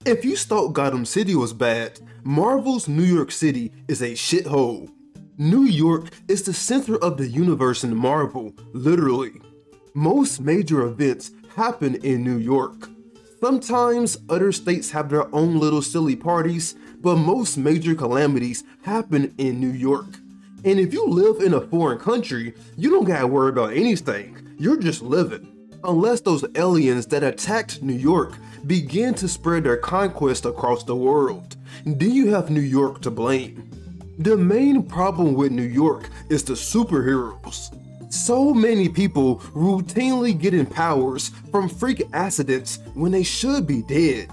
If you thought Gotham City was bad, Marvel's New York City is a shithole. New York is the center of the universe in Marvel, literally. Most major events happen in New York. Sometimes other states have their own little silly parties, but most major calamities happen in New York. And if you live in a foreign country, you don't gotta worry about anything, you're just living. Unless those aliens that attacked New York begin to spread their conquest across the world, then you have New York to blame. The main problem with New York is the superheroes. So many people routinely getting powers from freak accidents when they should be dead.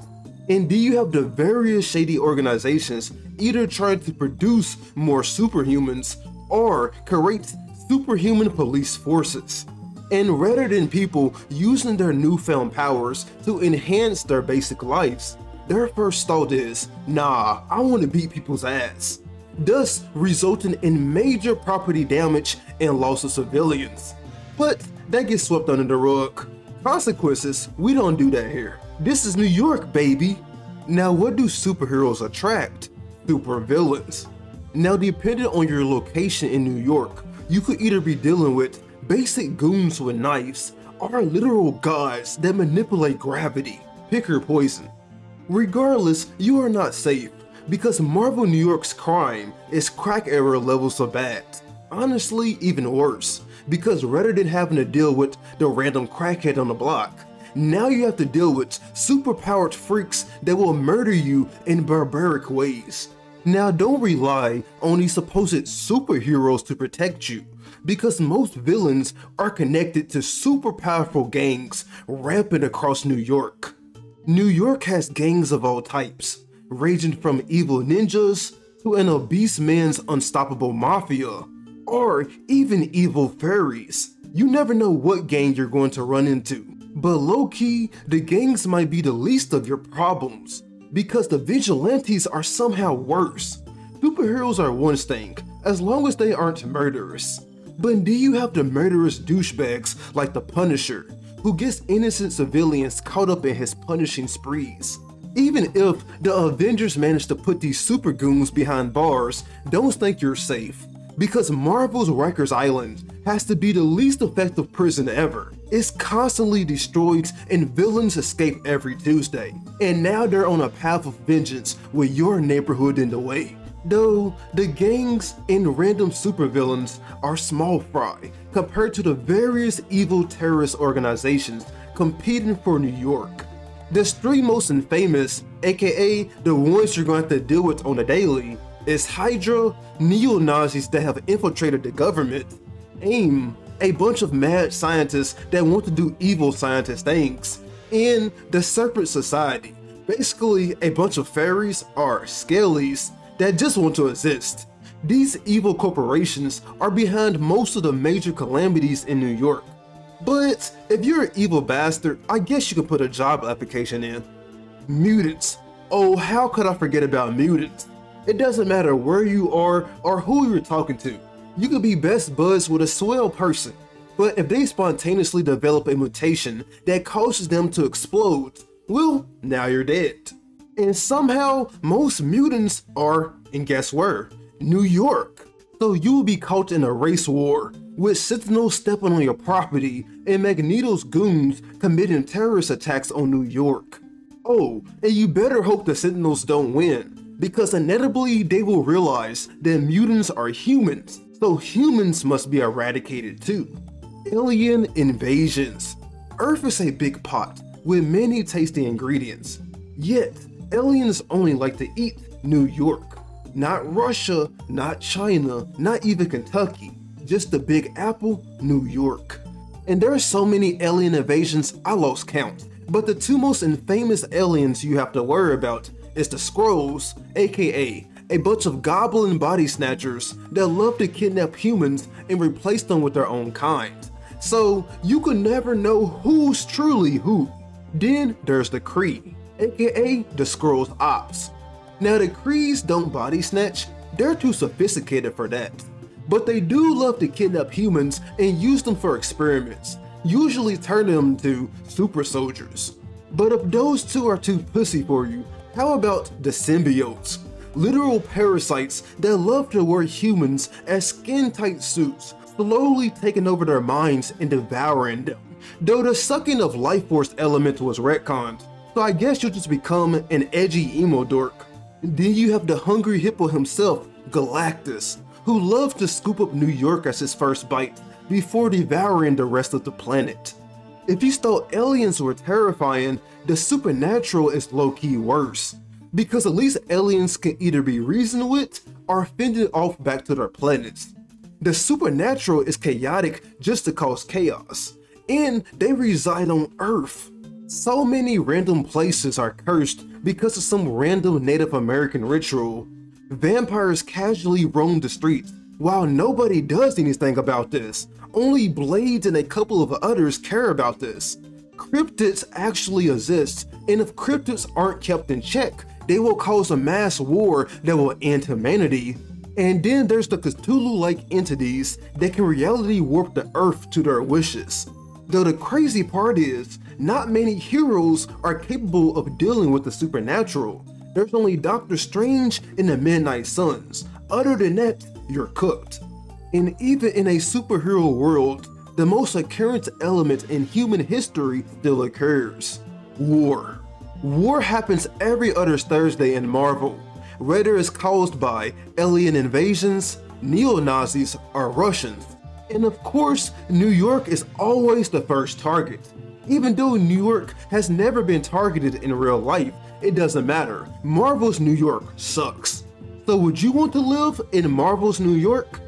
And then you have the various shady organizations either trying to produce more superhumans or create superhuman police forces. And rather than people using their newfound powers to enhance their basic lives, their first thought is, nah, I want to beat people's ass, thus resulting in major property damage and loss of civilians. But that gets swept under the rug. Consequences, we don't do that here. This is New York, baby. Now what do superheroes attract? Supervillains. Now depending on your location in New York, you could either be dealing with basic goons with knives or literal gods that manipulate gravity. Pick your poison. Regardless, you are not safe because Marvel New York's crime is crack era levels of bad. Honestly, even worse, because rather than having to deal with the random crackhead on the block, now you have to deal with superpowered freaks that will murder you in barbaric ways. Now don't rely on these supposed superheroes to protect you, because most villains are connected to super powerful gangs rampant across New York. New York has gangs of all types, ranging from evil ninjas to an obese man's unstoppable mafia, or even evil fairies. You never know what gang you're going to run into, but low-key, the gangs might be the least of your problems, because the vigilantes are somehow worse. Superheroes are one thing, as long as they aren't murderers. But do you have the murderous douchebags like the Punisher, who gets innocent civilians caught up in his punishing sprees? Even if the Avengers manage to put these super goons behind bars, don't think you're safe, because Marvel's Rikers Island has to be the least effective prison ever. It's constantly destroyed and villains escape every Tuesday, and now they're on a path of vengeance with your neighborhood in the way. Though the gangs and random supervillains are small fry compared to the various evil terrorist organizations competing for New York. The three most infamous, aka the ones you're going to have to deal with on a daily, is Hydra, neo-Nazis that have infiltrated the government, AIM, a bunch of mad scientists that want to do evil scientist things, and the Serpent Society, basically a bunch of fairies or scalies that just want to exist. These evil corporations are behind most of the major calamities in New York. But if you're an evil bastard, I guess you could put a job application in. Mutants. Oh, how could I forget about mutants? It doesn't matter where you are or who you're talking to. You could be best buds with a swell person, but if they spontaneously develop a mutation that causes them to explode, well, now you're dead. And somehow, most mutants are, and guess where? New York. So you will be caught in a race war, with Sentinels stepping on your property and Magneto's goons committing terrorist attacks on New York. Oh, and you better hope the Sentinels don't win, because inevitably they will realize that mutants are humans, so humans must be eradicated too. Alien invasions. Earth is a big pot with many tasty ingredients, yet aliens only like to eat New York. Not Russia, not China, not even Kentucky, just the Big Apple, New York. And there are so many alien invasions I lost count, but the two most infamous aliens you have to worry about is the Skrulls, aka a bunch of goblin body snatchers that love to kidnap humans and replace them with their own kind. So you can never know who's truly who. Then there's the Kree, aka the Skrulls Ops. Now the Krees don't body snatch, they're too sophisticated for that. But they do love to kidnap humans and use them for experiments, usually turning them into super soldiers. But if those two are too pussy for you, How about the symbiotes? Literal parasites that love to wear humans as skin-tight suits, slowly taking over their minds and devouring them. Though the sucking of life force element was retconned, so I guess you'll just become an edgy emo dork. Then you have the hungry hippo himself, Galactus, who loves to scoop up New York as his first bite before devouring the rest of the planet. If you thought aliens were terrifying, the supernatural is low-key worse, because at least aliens can either be reasoned with or fended off back to their planets. The supernatural is chaotic just to cause chaos, and they reside on Earth. So many random places are cursed because of some random Native American ritual. Vampires casually roam the streets, while nobody does anything about this. Only Blades and a couple of others care about this. Cryptids actually exist, and if cryptids aren't kept in check, they will cause a mass war that will end humanity. And then there's the Cthulhu-like entities that can reality warp the Earth to their wishes. Though the crazy part is, not many heroes are capable of dealing with the supernatural. There's only Doctor Strange and the Midnight Suns. Other than that, you're cooked. And even in a superhero world, the most occurrent element in human history still occurs: war. War happens every other Thursday in Marvel, whether it's caused by alien invasions, neo-Nazis, or Russians. And of course, New York is always the first target. Even though New York has never been targeted in real life, it doesn't matter. Marvel's New York sucks. So would you want to live in Marvel's New York?